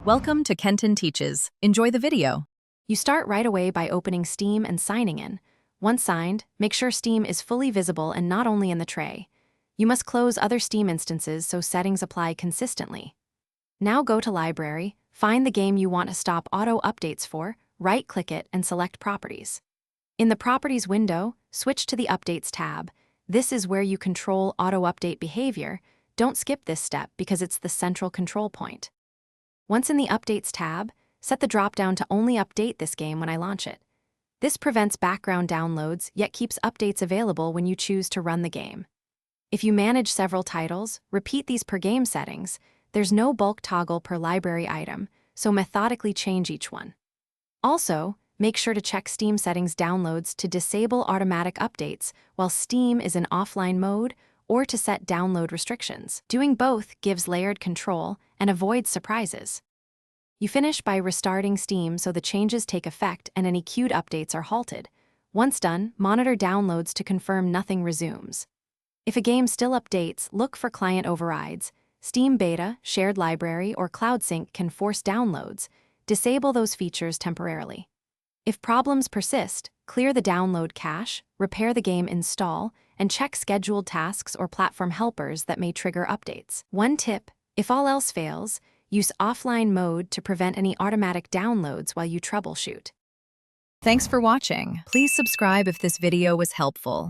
Welcome to Kenton Teaches. Enjoy the video. You start right away by opening Steam and signing in. Once signed, make sure Steam is fully visible and not only in the tray. You must close other Steam instances so settings apply consistently. Now go to Library, find the game you want to stop auto updates for, right-click it and select Properties. In the Properties window, switch to the Updates tab. This is where you control auto-update behavior. Don't skip this step because it's the central control point. Once in the Updates tab, set the drop-down to only update this game when I launch it. This prevents background downloads, yet keeps updates available when you choose to run the game. If you manage several titles, repeat these per game settings. There's no bulk toggle per library item, so methodically change each one. Also, make sure to check Steam settings downloads to disable automatic updates while Steam is in offline mode, or to set download restrictions. Doing both gives layered control and avoids surprises. You finish by restarting Steam so the changes take effect and any queued updates are halted. Once done, monitor downloads to confirm nothing resumes. If a game still updates, look for client overrides. Steam Beta, Shared Library, or Cloud Sync can force downloads. Disable those features temporarily. If problems persist, clear the download cache, repair the game install, and check scheduled tasks or platform helpers that may trigger updates. One tip: if all else fails, use offline mode to prevent any automatic downloads while you troubleshoot. Thanks for watching. Please subscribe if this video was helpful.